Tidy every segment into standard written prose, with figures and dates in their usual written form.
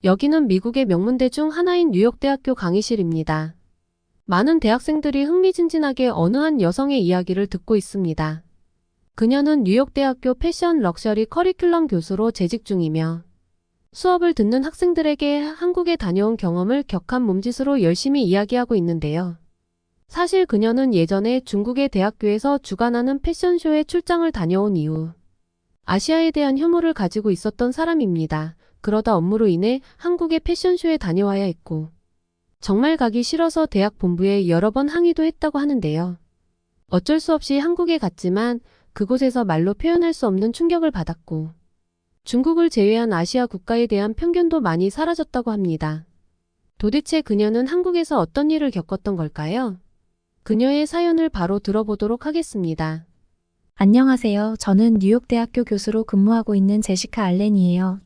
여기는 미국의 명문대 중 하나인 뉴욕대학교 강의실입니다. 많은 대학생들이 흥미진진하게 어느 한 여성의 이야기를 듣고 있습니다. 그녀는 뉴욕대학교 패션 럭셔리 커리큘럼 교수로 재직 중이며 수업을 듣는 학생들에게 한국에 다녀온 경험을 격한 몸짓으로 열심히 이야기하고 있는데요. 사실 그녀는 예전에 중국의 대학교에서 주관하는 패션쇼에 출장을 다녀온 이후 아시아에 대한 혐오를 가지고 있었던 사람입니다. 그러다 업무로 인해 한국의 패션쇼에 다녀와야 했고 정말 가기 싫어서 대학 본부에 여러 번 항의도 했다고 하는데요. 어쩔 수 없이 한국에 갔지만 그곳에서 말로 표현할 수 없는 충격을 받았고 중국을 제외한 아시아 국가에 대한 편견도 많이 사라졌다고 합니다. 도대체 그녀는 한국에서 어떤 일을 겪었던 걸까요? 그녀의 사연을 바로 들어보도록 하겠습니다. 안녕하세요. 저는 뉴욕대학교 교수로 근무하고 있는 제시카 알렌이에요.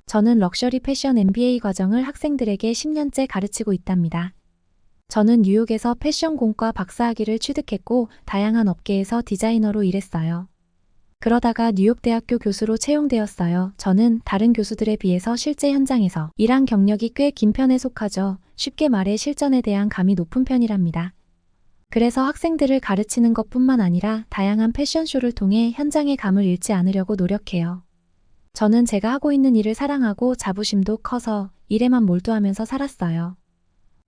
저는 럭셔리 패션 MBA 과정을 학생들에게 10년째 가르치고 있답니다. 저는 뉴욕에서 패션 공과 박사학위를 취득했고 다양한 업계에서 디자이너로 일했어요. 그러다가 뉴욕대학교 교수로 채용되었어요. 저는 다른 교수들에 비해서 실제 현장에서 일한 경력이 꽤 긴 편에 속하죠. 쉽게 말해 실전에 대한 감이 높은 편이랍니다. 그래서 학생들을 가르치는 것뿐만 아니라 다양한 패션쇼를 통해 현장의 감을 잃지 않으려고 노력해요. 저는 제가 하고 있는 일을 사랑하고 자부심도 커서 일에만 몰두하면서 살았어요.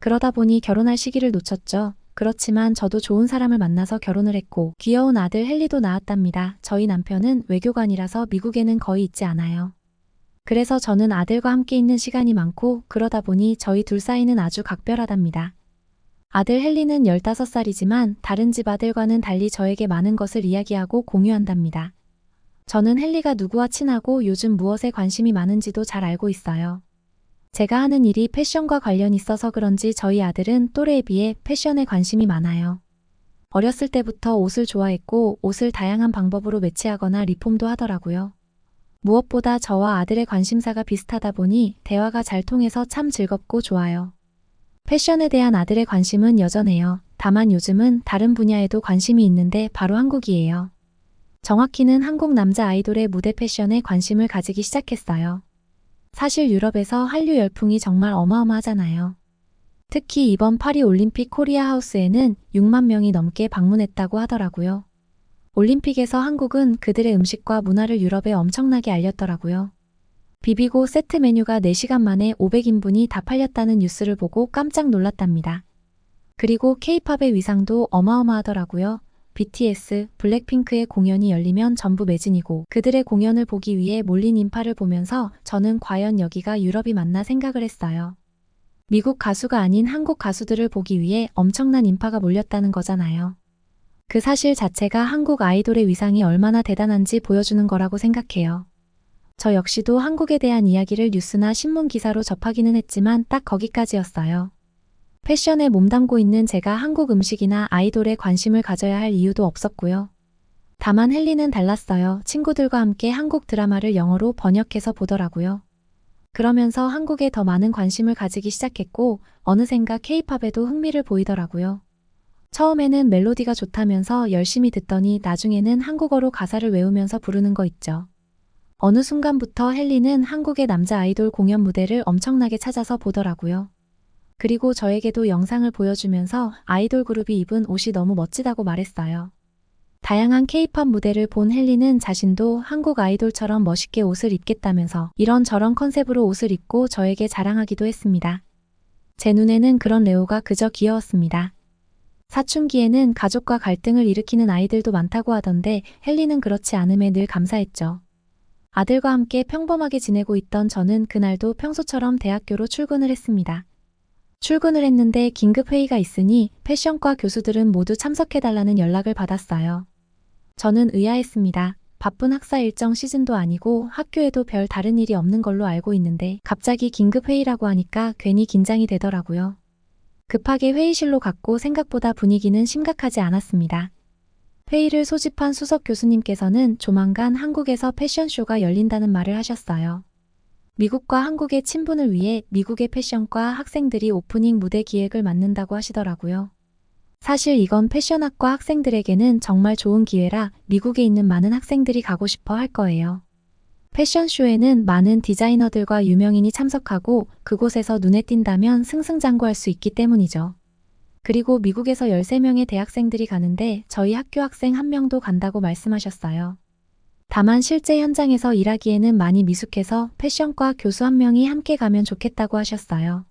그러다 보니 결혼할 시기를 놓쳤죠. 그렇지만 저도 좋은 사람을 만나서 결혼을 했고 귀여운 아들 헨리도 낳았답니다. 저희 남편은 외교관이라서 미국에는 거의 있지 않아요. 그래서 저는 아들과 함께 있는 시간이 많고 그러다 보니 저희 둘 사이는 아주 각별하답니다. 아들 헨리는 15살이지만 다른 집 아들과는 달리 저에게 많은 것을 이야기하고 공유한답니다. 저는 헨리가 누구와 친하고 요즘 무엇에 관심이 많은지도 잘 알고 있어요. 제가 하는 일이 패션과 관련 있어서 그런지 저희 아들은 또래에 비해 패션에 관심이 많아요. 어렸을 때부터 옷을 좋아했고 옷을 다양한 방법으로 매치하거나 리폼도 하더라고요. 무엇보다 저와 아들의 관심사가 비슷하다 보니 대화가 잘 통해서 참 즐겁고 좋아요. 패션에 대한 아들의 관심은 여전해요. 다만 요즘은 다른 분야에도 관심이 있는데 바로 한국이에요. 정확히는 한국 남자 아이돌의 무대 패션에 관심을 가지기 시작했어요. 사실 유럽에서 한류 열풍이 정말 어마어마하잖아요. 특히 이번 파리 올림픽 코리아 하우스에는 6만 명이 넘게 방문했다고 하더라고요. 올림픽에서 한국은 그들의 음식과 문화를 유럽에 엄청나게 알렸더라고요. 비비고 세트 메뉴가 4시간 만에 500인분이 다 팔렸다는 뉴스를 보고 깜짝 놀랐답니다. 그리고 K-팝의 위상도 어마어마하더라고요. BTS, 블랙핑크의 공연이 열리면 전부 매진이고 그들의 공연을 보기 위해 몰린 인파를 보면서 저는 과연 여기가 유럽이 맞나 생각을 했어요. 미국 가수가 아닌 한국 가수들을 보기 위해 엄청난 인파가 몰렸다는 거잖아요. 그 사실 자체가 한국 아이돌의 위상이 얼마나 대단한지 보여주는 거라고 생각해요. 저 역시도 한국에 대한 이야기를 뉴스나 신문 기사로 접하기는 했지만 딱 거기까지였어요. 패션에 몸담고 있는 제가 한국 음식이나 아이돌에 관심을 가져야 할 이유도 없었고요. 다만 헨리는 달랐어요. 친구들과 함께 한국 드라마를 영어로 번역해서 보더라고요. 그러면서 한국에 더 많은 관심을 가지기 시작했고 어느샌가 K-팝에도 흥미를 보이더라고요. 처음에는 멜로디가 좋다면서 열심히 듣더니 나중에는 한국어로 가사를 외우면서 부르는 거 있죠. 어느 순간부터 헨리는 한국의 남자 아이돌 공연 무대를 엄청나게 찾아서 보더라고요. 그리고 저에게도 영상을 보여주면서 아이돌 그룹이 입은 옷이 너무 멋지다고 말했어요. 다양한 K-팝 무대를 본 헨리는 자신도 한국 아이돌처럼 멋있게 옷을 입겠다면서 이런저런 컨셉으로 옷을 입고 저에게 자랑하기도 했습니다. 제 눈에는 그런 레오가 그저 귀여웠습니다. 사춘기에는 가족과 갈등을 일으키는 아이들도 많다고 하던데 헨리는 그렇지 않음에 늘 감사했죠. 아들과 함께 평범하게 지내고 있던 저는 그날도 평소처럼 대학교로 출근을 했습니다. 출근을 했는데 긴급 회의가 있으니 패션과 교수들은 모두 참석해달라는 연락을 받았어요. 저는 의아했습니다. 바쁜 학사 일정 시즌도 아니고 학교에도 별 다른 일이 없는 걸로 알고 있는데 갑자기 긴급 회의라고 하니까 괜히 긴장이 되더라고요. 급하게 회의실로 갔고 생각보다 분위기는 심각하지 않았습니다. 회의를 소집한 수석 교수님께서는 조만간 한국에서 패션쇼가 열린다는 말을 하셨어요. 미국과 한국의 친분을 위해 미국의 패션과 학생들이 오프닝 무대 기획을 맡는다고 하시더라고요. 사실 이건 패션학과 학생들에게는 정말 좋은 기회라 미국에 있는 많은 학생들이 가고 싶어 할 거예요. 패션쇼에는 많은 디자이너들과 유명인이 참석하고 그곳에서 눈에 띈다면 승승장구할 수 있기 때문이죠. 그리고 미국에서 13명의 대학생들이 가는데 저희 학교 학생 한 명도 간다고 말씀하셨어요. 다만 실제 현장에서 일하기에는 많이 미숙해서 패션과 교수 한 명이 함께 가면 좋겠다고 하셨어요.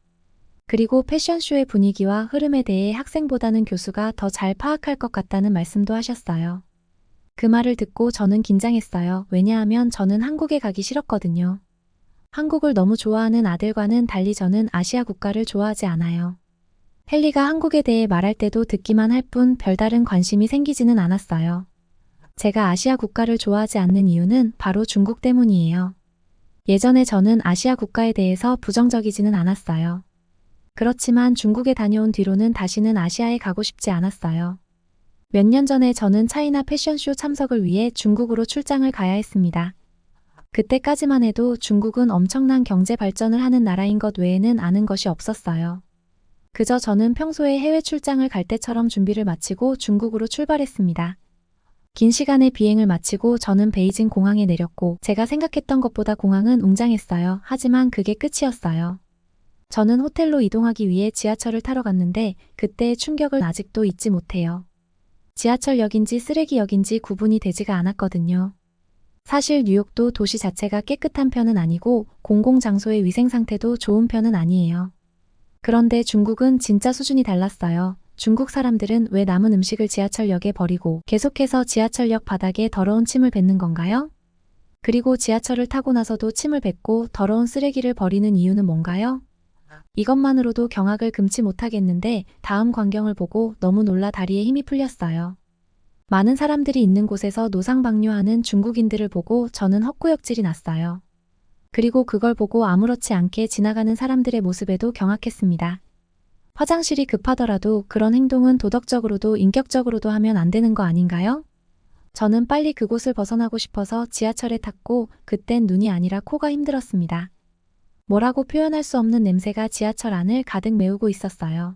그리고 패션쇼의 분위기와 흐름에 대해 학생보다는 교수가 더 잘 파악할 것 같다는 말씀도 하셨어요. 그 말을 듣고 저는 긴장했어요. 왜냐하면 저는 한국에 가기 싫었거든요. 한국을 너무 좋아하는 아들과는 달리 저는 아시아 국가를 좋아하지 않아요. 헨리가 한국에 대해 말할 때도 듣기만 할 뿐 별다른 관심이 생기지는 않았어요. 제가 아시아 국가를 좋아하지 않는 이유는 바로 중국 때문이에요. 예전에 저는 아시아 국가에 대해서 부정적이지는 않았어요. 그렇지만 중국에 다녀온 뒤로는 다시는 아시아에 가고 싶지 않았어요. 몇 년 전에 저는 차이나 패션쇼 참석을 위해 중국으로 출장을 가야 했습니다. 그때까지만 해도 중국은 엄청난 경제 발전을 하는 나라인 것 외에는 아는 것이 없었어요. 그저 저는 평소에 해외 출장을 갈 때처럼 준비를 마치고 중국으로 출발했습니다. 긴 시간의 비행을 마치고 저는 베이징 공항에 내렸고 제가 생각했던 것보다 공항은 웅장했어요. 하지만 그게 끝이었어요. 저는 호텔로 이동하기 위해 지하철을 타러 갔는데 그때의 충격을 아직도 잊지 못해요. 지하철역인지 쓰레기역인지 구분이 되지가 않았거든요. 사실 뉴욕도 도시 자체가 깨끗한 편은 아니고 공공장소의 위생 상태도 좋은 편은 아니에요. 그런데 중국은 진짜 수준이 달랐어요. 중국 사람들은 왜 남은 음식을 지하철역에 버리고 계속해서 지하철역 바닥에 더러운 침을 뱉는 건가요? 그리고 지하철을 타고 나서도 침을 뱉고 더러운 쓰레기를 버리는 이유는 뭔가요? 이것만으로도 경악을 금치 못하겠는데 다음 광경을 보고 너무 놀라 다리에 힘이 풀렸어요. 많은 사람들이 있는 곳에서 노상방뇨하는 중국인들을 보고 저는 헛구역질이 났어요. 그리고 그걸 보고 아무렇지 않게 지나가는 사람들의 모습에도 경악했습니다. 화장실이 급하더라도 그런 행동은 도덕적으로도 인격적으로도 하면 안 되는 거 아닌가요? 저는 빨리 그곳을 벗어나고 싶어서 지하철에 탔고 그땐 눈이 아니라 코가 힘들었습니다. 뭐라고 표현할 수 없는 냄새가 지하철 안을 가득 메우고 있었어요.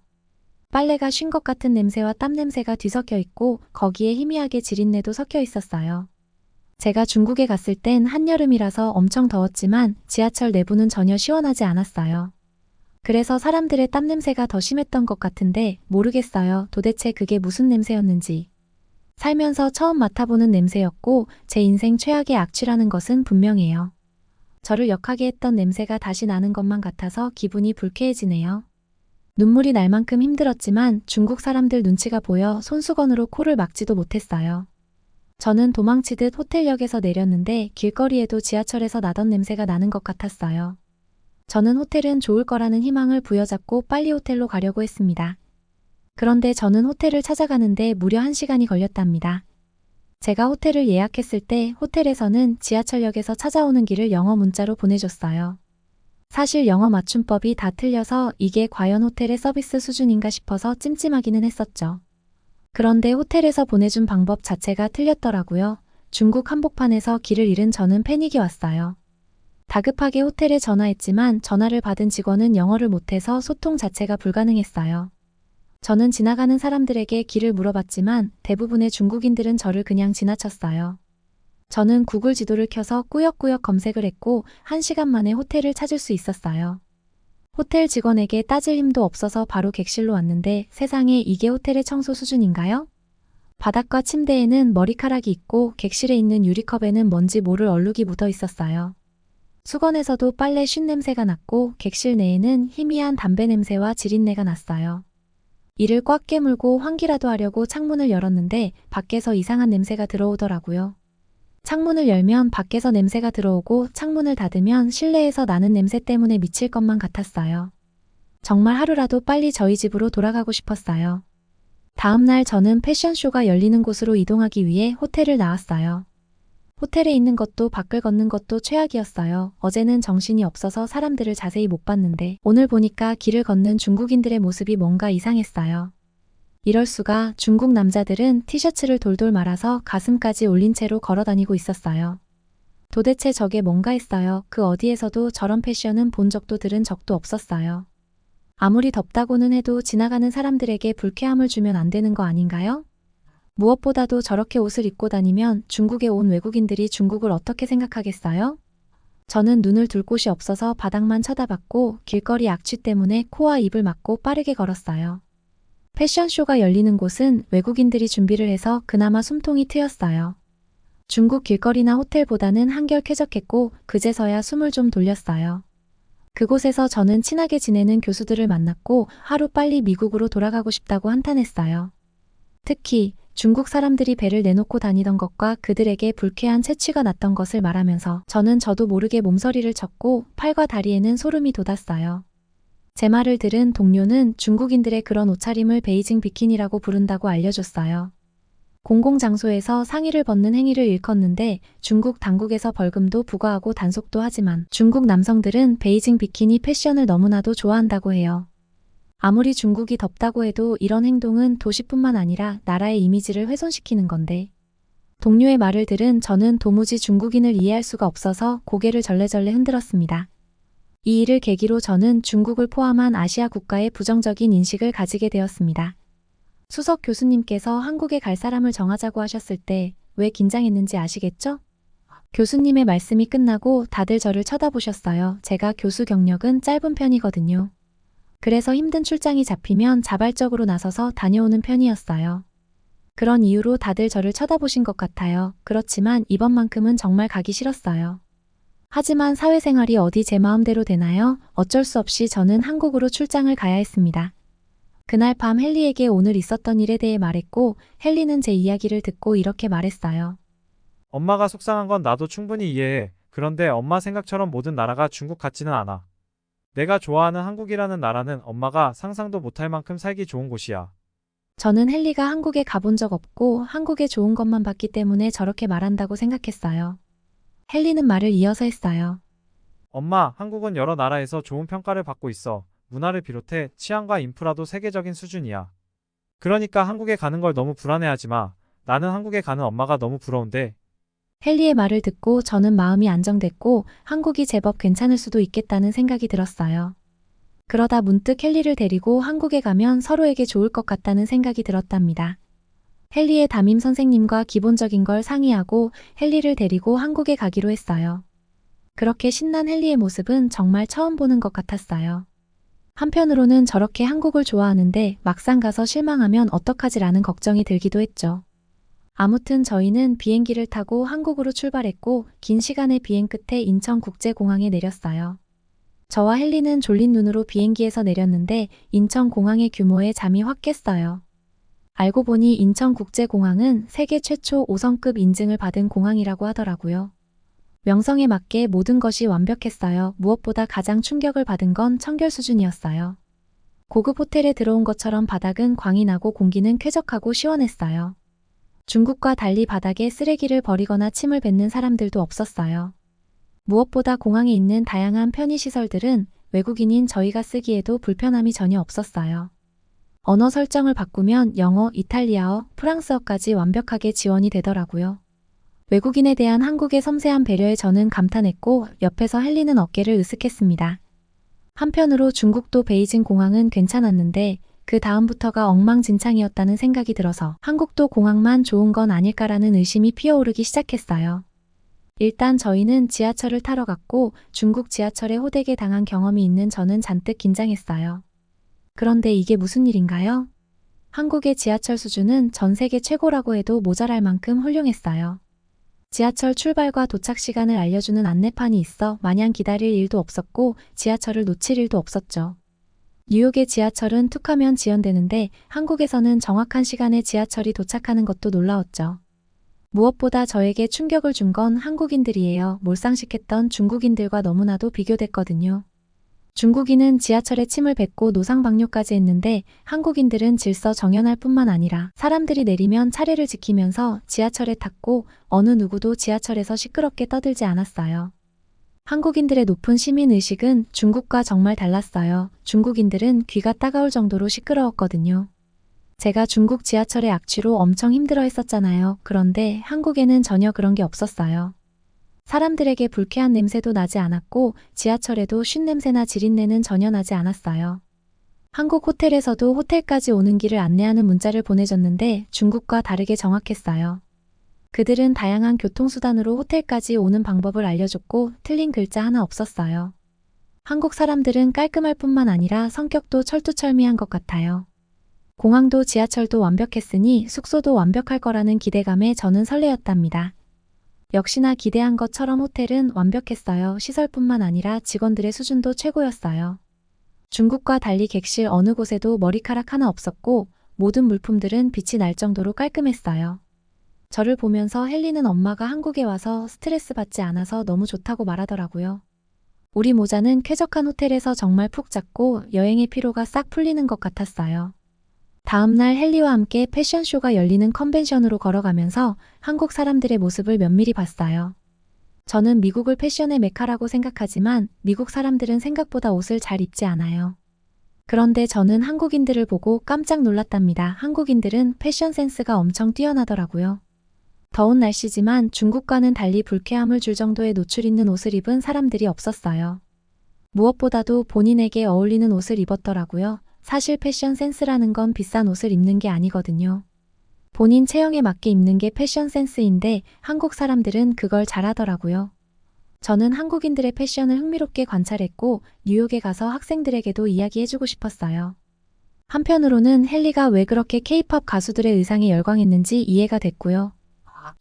빨래가 쉰 것 같은 냄새와 땀 냄새가 뒤섞여 있고 거기에 희미하게 지린내도 섞여 있었어요. 제가 중국에 갔을 땐 한여름이라서 엄청 더웠지만 지하철 내부는 전혀 시원하지 않았어요. 그래서 사람들의 땀 냄새가 더 심했던 것 같은데 모르겠어요. 도대체 그게 무슨 냄새였는지. 살면서 처음 맡아보는 냄새였고 제 인생 최악의 악취라는 것은 분명해요. 저를 역하게 했던 냄새가 다시 나는 것만 같아서 기분이 불쾌해지네요. 눈물이 날 만큼 힘들었지만 중국 사람들 눈치가 보여 손수건으로 코를 막지도 못했어요. 저는 도망치듯 호텔역에서 내렸는데 길거리에도 지하철에서 나던 냄새가 나는 것 같았어요. 저는 호텔은 좋을 거라는 희망을 부여잡고 빨리 호텔로 가려고 했습니다. 그런데 저는 호텔을 찾아가는데 무려 1시간이 걸렸답니다. 제가 호텔을 예약했을 때 호텔에서는 지하철역에서 찾아오는 길을 영어 문자로 보내줬어요. 사실 영어 맞춤법이 다 틀려서 이게 과연 호텔의 서비스 수준인가 싶어서 찜찜하기는 했었죠. 그런데 호텔에서 보내준 방법 자체가 틀렸더라고요. 중국 한복판에서 길을 잃은 저는 패닉이 왔어요. 다급하게 호텔에 전화했지만 전화를 받은 직원은 영어를 못해서 소통 자체가 불가능했어요. 저는 지나가는 사람들에게 길을 물어봤지만 대부분의 중국인들은 저를 그냥 지나쳤어요. 저는 구글 지도를 켜서 꾸역꾸역 검색을 했고 1시간 만에 호텔을 찾을 수 있었어요. 호텔 직원에게 따질 힘도 없어서 바로 객실로 왔는데 세상에 이게 호텔의 청소 수준인가요? 바닥과 침대에는 머리카락이 있고 객실에 있는 유리컵에는 뭔지 모를 얼룩이 묻어 있었어요. 수건에서도 빨래 쉰 냄새가 났고 객실 내에는 희미한 담배 냄새와 지린내가 났어요. 이를 꽉 깨물고 환기라도 하려고 창문을 열었는데 밖에서 이상한 냄새가 들어오더라고요. 창문을 열면 밖에서 냄새가 들어오고 창문을 닫으면 실내에서 나는 냄새 때문에 미칠 것만 같았어요. 정말 하루라도 빨리 저희 집으로 돌아가고 싶었어요. 다음 날 저는 패션쇼가 열리는 곳으로 이동하기 위해 호텔을 나왔어요. 호텔에 있는 것도 밖을 걷는 것도 최악이었어요. 어제는 정신이 없어서 사람들을 자세히 못 봤는데 오늘 보니까 길을 걷는 중국인들의 모습이 뭔가 이상했어요. 이럴 수가. 중국 남자들은 티셔츠를 돌돌 말아서 가슴까지 올린 채로 걸어 다니고 있었어요. 도대체 저게 뭔가 했어요. 그 어디에서도 저런 패션은 본 적도 들은 적도 없었어요. 아무리 덥다고는 해도 지나가는 사람들에게 불쾌함을 주면 안 되는 거 아닌가요? 무엇보다도 저렇게 옷을 입고 다니면 중국에 온 외국인들이 중국을 어떻게 생각하겠어요? 저는 눈을 둘 곳이 없어서 바닥만 쳐다봤고 길거리 악취 때문에 코와 입을 막고 빠르게 걸었어요. 패션쇼가 열리는 곳은 외국인들이 준비를 해서 그나마 숨통이 트였어요. 중국 길거리나 호텔보다는 한결 쾌적했고 그제서야 숨을 좀 돌렸어요. 그곳에서 저는 친하게 지내는 교수들을 만났고 하루빨리 미국으로 돌아가고 싶다고 한탄했어요. 특히 중국 사람들이 배를 내놓고 다니던 것과 그들에게 불쾌한 채취가 났던 것을 말하면서 저는 저도 모르게 몸서리를 쳤고 팔과 다리에는 소름이 돋았어요. 제 말을 들은 동료는 중국인들의 그런 옷차림을 베이징 비키니라고 부른다고 알려줬어요. 공공장소에서 상의를 벗는 행위를 일컫는데 중국 당국에서 벌금도 부과하고 단속도 하지만 중국 남성들은 베이징 비키니 패션을 너무나도 좋아한다고 해요. 아무리 중국이 덥다고 해도 이런 행동은 도시뿐만 아니라 나라의 이미지를 훼손시키는 건데. 동료의 말을 들은 저는 도무지 중국인을 이해할 수가 없어서 고개를 절레절레 흔들었습니다. 이 일을 계기로 저는 중국을 포함한 아시아 국가에 부정적인 인식을 가지게 되었습니다. 수석 교수님께서 한국에 갈 사람을 정하자고 하셨을 때 왜 긴장했는지 아시겠죠? 교수님의 말씀이 끝나고 다들 저를 쳐다보셨어요. 제가 교수 경력은 짧은 편이거든요. 그래서 힘든 출장이 잡히면 자발적으로 나서서 다녀오는 편이었어요. 그런 이유로 다들 저를 쳐다보신 것 같아요. 그렇지만 이번만큼은 정말 가기 싫었어요. 하지만 사회생활이 어디 제 마음대로 되나요? 어쩔 수 없이 저는 한국으로 출장을 가야 했습니다. 그날 밤 헨리에게 오늘 있었던 일에 대해 말했고 헨리는 제 이야기를 듣고 이렇게 말했어요. 엄마가 속상한 건 나도 충분히 이해해. 그런데 엄마 생각처럼 모든 나라가 중국 같지는 않아. 내가 좋아하는 한국이라는 나라는 엄마가 상상도 못할 만큼 살기 좋은 곳이야. 저는 헨리가 한국에 가본 적 없고 한국에 좋은 것만 봤기 때문에 저렇게 말한다고 생각했어요. 헨리는 말을 이어서 했어요. 엄마, 한국은 여러 나라에서 좋은 평가를 받고 있어. 문화를 비롯해 치안과 인프라도 세계적인 수준이야. 그러니까 한국에 가는 걸 너무 불안해하지 마. 나는 한국에 가는 엄마가 너무 부러운데. 헨리의 말을 듣고 저는 마음이 안정됐고 한국이 제법 괜찮을 수도 있겠다는 생각이 들었어요. 그러다 문득 헨리를 데리고 한국에 가면 서로에게 좋을 것 같다는 생각이 들었답니다. 헨리의 담임 선생님과 기본적인 걸 상의하고 헨리를 데리고 한국에 가기로 했어요. 그렇게 신난 헨리의 모습은 정말 처음 보는 것 같았어요. 한편으로는 저렇게 한국을 좋아하는데 막상 가서 실망하면 어떡하지라는 걱정이 들기도 했죠. 아무튼 저희는 비행기를 타고 한국으로 출발했고 긴 시간의 비행 끝에 인천국제공항에 내렸어요. 저와 헨리는 졸린 눈으로 비행기에서 내렸는데 인천공항의 규모에 잠이 확 깼어요. 알고 보니 인천국제공항은 세계 최초 5성급 인증을 받은 공항이라고 하더라고요. 명성에 맞게 모든 것이 완벽했어요. 무엇보다 가장 충격을 받은 건 청결 수준이었어요. 고급 호텔에 들어온 것처럼 바닥은 광이 나고 공기는 쾌적하고 시원했어요. 중국과 달리 바닥에 쓰레기를 버리거나 침을 뱉는 사람들도 없었어요. 무엇보다 공항에 있는 다양한 편의시설들은 외국인인 저희가 쓰기에도 불편함이 전혀 없었어요. 언어 설정을 바꾸면 영어, 이탈리아어, 프랑스어까지 완벽하게 지원이 되더라고요. 외국인에 대한 한국의 섬세한 배려에 저는 감탄했고 옆에서 헨리는 어깨를 으쓱했습니다. 한편으로 중국도 베이징 공항은 괜찮았는데 그 다음부터가 엉망진창이었다는 생각이 들어서 한국도 공항만 좋은 건 아닐까라는 의심이 피어오르기 시작했어요. 일단 저희는 지하철을 타러 갔고 중국 지하철에 호되게 당한 경험이 있는 저는 잔뜩 긴장했어요. 그런데 이게 무슨 일인가요? 한국의 지하철 수준은 전 세계 최고라고 해도 모자랄 만큼 훌륭했어요. 지하철 출발과 도착 시간을 알려주는 안내판이 있어 마냥 기다릴 일도 없었고 지하철을 놓칠 일도 없었죠. 뉴욕의 지하철은 툭하면 지연되는데 한국에서는 정확한 시간에 지하철이 도착하는 것도 놀라웠죠. 무엇보다 저에게 충격을 준 건 한국인들이에요. 몰상식했던 중국인들과 너무나도 비교됐거든요. 중국인은 지하철에 침을 뱉고 노상방뇨까지 했는데 한국인들은 질서 정연할 뿐만 아니라 사람들이 내리면 차례를 지키면서 지하철에 탔고 어느 누구도 지하철에서 시끄럽게 떠들지 않았어요. 한국인들의 높은 시민의식은 중국과 정말 달랐어요. 중국인들은 귀가 따가울 정도로 시끄러웠거든요. 제가 중국 지하철의 악취로 엄청 힘들어했었잖아요. 그런데 한국에는 전혀 그런 게 없었어요. 사람들에게 불쾌한 냄새도 나지 않았고 지하철에도 쉰냄새나 지린내는 전혀 나지 않았어요. 한국 호텔에서도 호텔까지 오는 길을 안내하는 문자를 보내줬는데 중국과 다르게 정확했어요. 그들은 다양한 교통수단으로 호텔까지 오는 방법을 알려줬고 틀린 글자 하나 없었어요. 한국 사람들은 깔끔할 뿐만 아니라 성격도 철두철미한 것 같아요. 공항도 지하철도 완벽했으니 숙소도 완벽할 거라는 기대감에 저는 설레었답니다. 역시나 기대한 것처럼 호텔은 완벽했어요. 시설뿐만 아니라 직원들의 수준도 최고였어요. 중국과 달리 객실 어느 곳에도 머리카락 하나 없었고 모든 물품들은 빛이 날 정도로 깔끔했어요. 저를 보면서 헨리는 엄마가 한국에 와서 스트레스 받지 않아서 너무 좋다고 말하더라고요. 우리 모자는 쾌적한 호텔에서 정말 푹 잤고 여행의 피로가 싹 풀리는 것 같았어요. 다음날 헨리와 함께 패션쇼가 열리는 컨벤션으로 걸어가면서 한국 사람들의 모습을 면밀히 봤어요. 저는 미국을 패션의 메카라고 생각하지만 미국 사람들은 생각보다 옷을 잘 입지 않아요. 그런데 저는 한국인들을 보고 깜짝 놀랐답니다. 한국인들은 패션 센스가 엄청 뛰어나더라고요. 더운 날씨지만 중국과는 달리 불쾌함을 줄 정도의 노출 있는 옷을 입은 사람들이 없었어요. 무엇보다도 본인에게 어울리는 옷을 입었더라고요. 사실 패션 센스라는 건 비싼 옷을 입는 게 아니거든요. 본인 체형에 맞게 입는 게 패션 센스인데 한국 사람들은 그걸 잘하더라고요. 저는 한국인들의 패션을 흥미롭게 관찰했고 뉴욕에 가서 학생들에게도 이야기해주고 싶었어요. 한편으로는 헨리가 왜 그렇게 케이팝 가수들의 의상에 열광했는지 이해가 됐고요.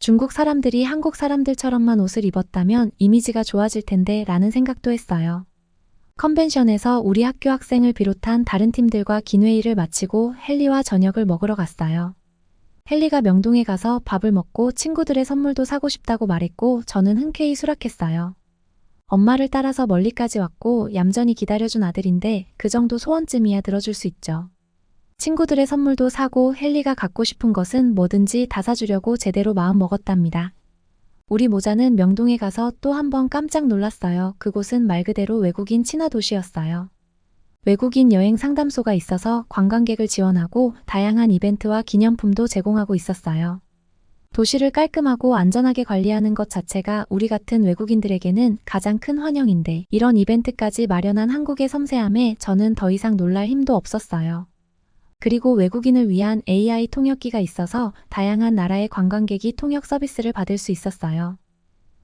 중국 사람들이 한국 사람들처럼만 옷을 입었다면 이미지가 좋아질 텐데 라는 생각도 했어요. 컨벤션에서 우리 학교 학생을 비롯한 다른 팀들과 긴 회의를 마치고 헨리와 저녁을 먹으러 갔어요. 헨리가 명동에 가서 밥을 먹고 친구들의 선물도 사고 싶다고 말했고 저는 흔쾌히 수락했어요. 엄마를 따라서 멀리까지 왔고 얌전히 기다려준 아들인데 그 정도 소원쯤이야 들어줄 수 있죠. 친구들의 선물도 사고 헨리가 갖고 싶은 것은 뭐든지 다 사주려고 제대로 마음 먹었답니다. 우리 모자는 명동에 가서 또 한 번 깜짝 놀랐어요. 그곳은 말 그대로 외국인 친화 도시였어요. 외국인 여행 상담소가 있어서 관광객을 지원하고 다양한 이벤트와 기념품도 제공하고 있었어요. 도시를 깔끔하고 안전하게 관리하는 것 자체가 우리 같은 외국인들에게는 가장 큰 환영인데 이런 이벤트까지 마련한 한국의 섬세함에 저는 더 이상 놀랄 힘도 없었어요. 그리고 외국인을 위한 AI 통역기가 있어서 다양한 나라의 관광객이 통역 서비스를 받을 수 있었어요.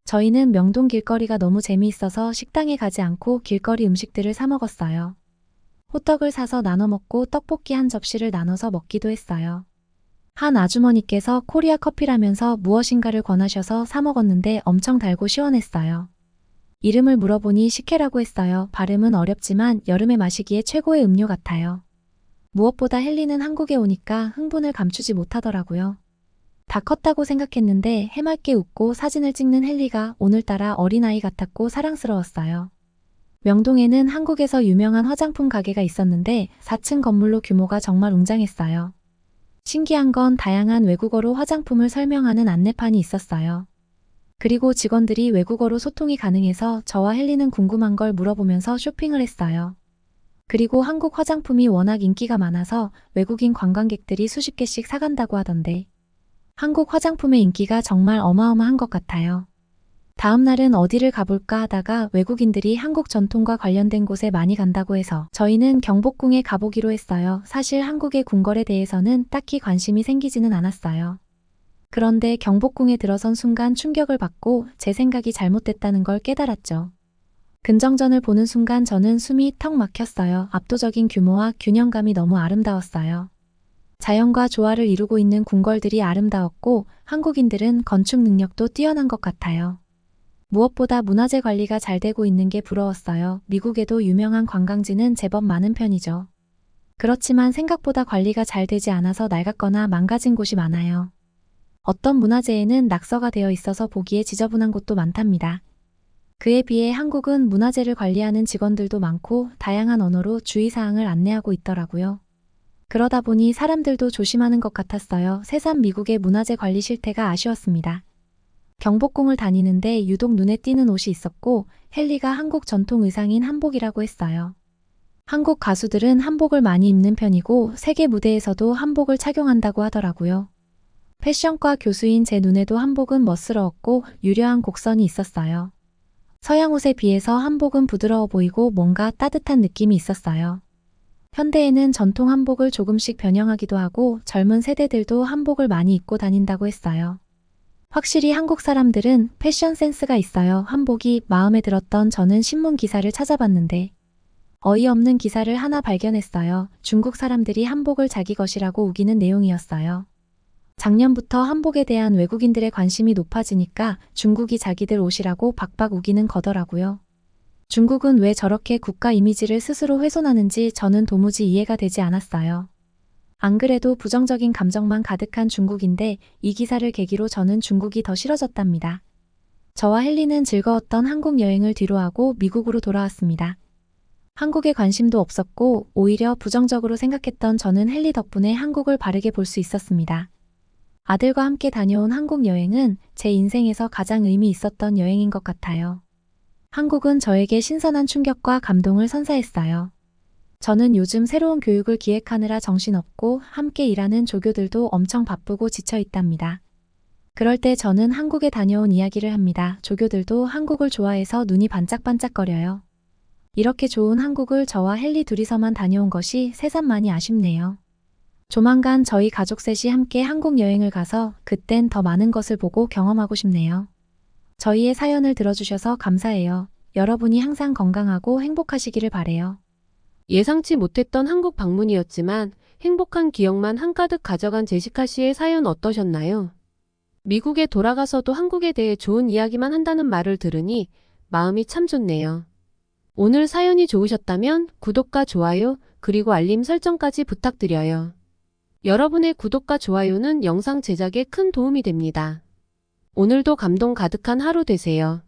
저희는 명동 길거리가 너무 재미있어서 식당에 가지 않고 길거리 음식들을 사 먹었어요. 호떡을 사서 나눠 먹고 떡볶이 한 접시를 나눠서 먹기도 했어요. 한 아주머니께서 코리아 커피라면서 무엇인가를 권하셔서 사 먹었는데 엄청 달고 시원했어요. 이름을 물어보니 시케라고 했어요. 발음은 어렵지만 여름에 마시기에 최고의 음료 같아요. 무엇보다 헨리는 한국에 오니까 흥분을 감추지 못하더라고요. 다 컸다고 생각했는데 해맑게 웃고 사진을 찍는 헨리가 오늘따라 어린아이 같았고 사랑스러웠어요. 명동에는 한국에서 유명한 화장품 가게가 있었는데 4층 건물로 규모가 정말 웅장했어요. 신기한 건 다양한 외국어로 화장품을 설명하는 안내판이 있었어요. 그리고 직원들이 외국어로 소통이 가능해서 저와 헨리는 궁금한 걸 물어보면서 쇼핑을 했어요. 그리고 한국 화장품이 워낙 인기가 많아서 외국인 관광객들이 수십 개씩 사간다고 하던데 한국 화장품의 인기가 정말 어마어마한 것 같아요. 다음 날은 어디를 가볼까 하다가 외국인들이 한국 전통과 관련된 곳에 많이 간다고 해서 저희는 경복궁에 가보기로 했어요. 사실 한국의 궁궐에 대해서는 딱히 관심이 생기지는 않았어요. 그런데 경복궁에 들어선 순간 충격을 받고 제 생각이 잘못됐다는 걸 깨달았죠. 근정전을 보는 순간 저는 숨이 턱 막혔어요. 압도적인 규모와 균형감이 너무 아름다웠어요. 자연과 조화를 이루고 있는 궁궐들이 아름다웠고 한국인들은 건축 능력도 뛰어난 것 같아요. 무엇보다 문화재 관리가 잘 되고 있는 게 부러웠어요. 미국에도 유명한 관광지는 제법 많은 편이죠. 그렇지만 생각보다 관리가 잘 되지 않아서 낡았거나 망가진 곳이 많아요. 어떤 문화재에는 낙서가 되어 있어서 보기에 지저분한 곳도 많답니다. 그에 비해 한국은 문화재를 관리하는 직원들도 많고 다양한 언어로 주의사항을 안내하고 있더라고요. 그러다 보니 사람들도 조심하는 것 같았어요. 새삼 미국의 문화재 관리 실태가 아쉬웠습니다. 경복궁을 다니는데 유독 눈에 띄는 옷이 있었고 헨리가 한국 전통 의상인 한복이라고 했어요. 한국 가수들은 한복을 많이 입는 편이고 세계 무대에서도 한복을 착용한다고 하더라고요. 패션과 교수인 제 눈에도 한복은 멋스러웠고 유려한 곡선이 있었어요. 서양 옷에 비해서 한복은 부드러워 보이고 뭔가 따뜻한 느낌이 있었어요. 현대에는 전통 한복을 조금씩 변형하기도 하고 젊은 세대들도 한복을 많이 입고 다닌다고 했어요. 확실히 한국 사람들은 패션 센스가 있어요. 한복이 마음에 들었던 저는 신문 기사를 찾아봤는데 어이없는 기사를 하나 발견했어요. 중국 사람들이 한복을 자기 것이라고 우기는 내용이었어요. 작년부터 한복에 대한 외국인들의 관심이 높아지니까 중국이 자기들 옷이라고 박박 우기는 거더라고요. 중국은 왜 저렇게 국가 이미지를 스스로 훼손하는지 저는 도무지 이해가 되지 않았어요. 안 그래도 부정적인 감정만 가득한 중국인데 이 기사를 계기로 저는 중국이 더 싫어졌답니다. 저와 헨리는 즐거웠던 한국 여행을 뒤로하고 미국으로 돌아왔습니다. 한국에 관심도 없었고 오히려 부정적으로 생각했던 저는 헨리 덕분에 한국을 바르게 볼 수 있었습니다. 아들과 함께 다녀온 한국 여행은 제 인생에서 가장 의미 있었던 여행인 것 같아요. 한국은 저에게 신선한 충격과 감동을 선사했어요. 저는 요즘 새로운 교육을 기획하느라 정신없고 함께 일하는 조교들도 엄청 바쁘고 지쳐 있답니다. 그럴 때 저는 한국에 다녀온 이야기를 합니다. 조교들도 한국을 좋아해서 눈이 반짝반짝거려요. 이렇게 좋은 한국을 저와 헨리 둘이서만 다녀온 것이 새삼 많이 아쉽네요. 조만간 저희 가족 셋이 함께 한국 여행을 가서 그땐 더 많은 것을 보고 경험하고 싶네요. 저희의 사연을 들어주셔서 감사해요. 여러분이 항상 건강하고 행복하시기를 바래요. 예상치 못했던 한국 방문이었지만 행복한 기억만 한가득 가져간 제시카 씨의 사연 어떠셨나요? 미국에 돌아가서도 한국에 대해 좋은 이야기만 한다는 말을 들으니 마음이 참 좋네요. 오늘 사연이 좋으셨다면 구독과 좋아요 그리고 알림 설정까지 부탁드려요. 여러분의 구독과 좋아요는 영상 제작에 큰 도움이 됩니다. 오늘도 감동 가득한 하루 되세요.